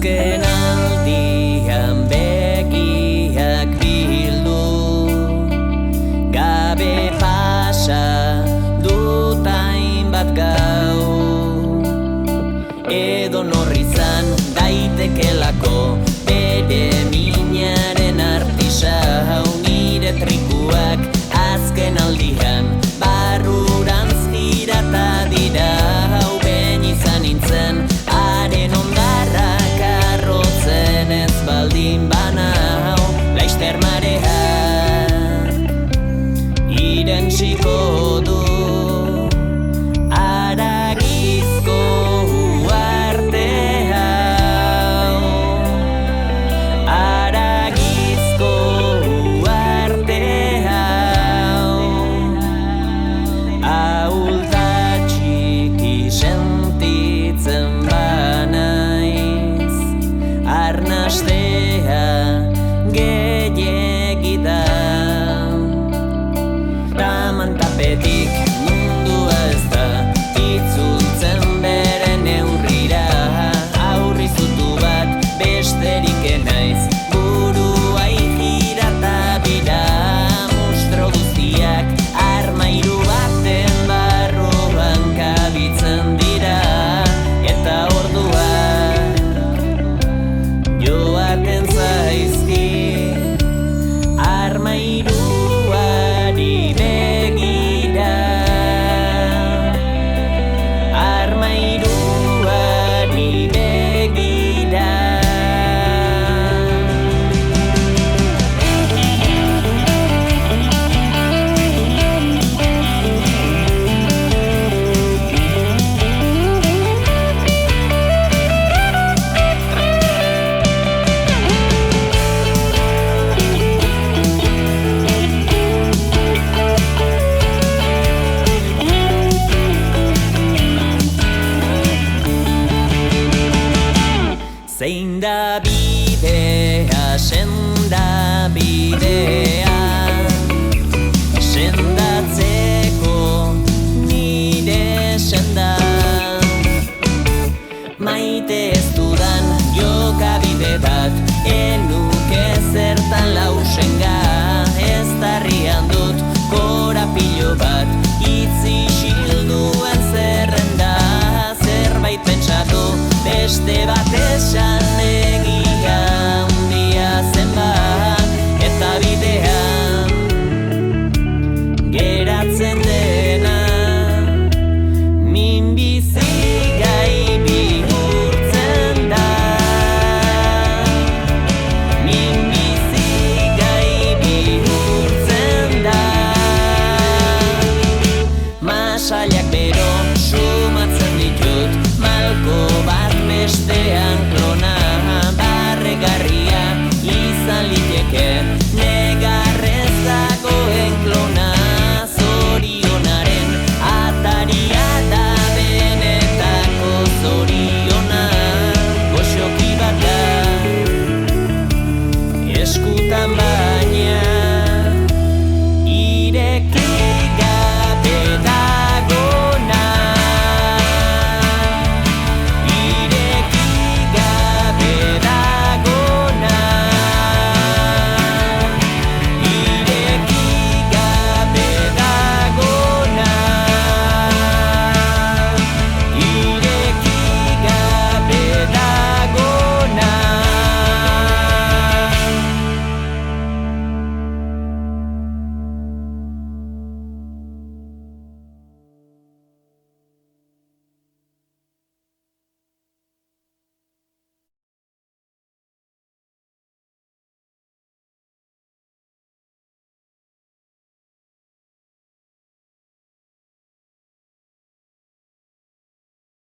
Azken aldian begiak bildu, gabe pasa dut hainbat gau. Edo norri izan daitekelako bere minaren artisau, nire trikuak azken aldian barrurantz tirata dira. Ben izan nintzen haren ondarrak arrotzen, ez baldin banau laizter mareak irentsiko du. Haragizko uarte hau, haragizko uarte hau, sentitzen banaiz, arnastea gehiegi da. Taman tapetik mundua ez da itzultzen bere neurrira, aurri zutu bat besterik enaiz, burua ikirata bira. Monstro guztiak armairu baten barruan kabitzen dira, eta orduak joaten zaizki armairuari begira, armairuari begira. Zein da bidea, senda bidea,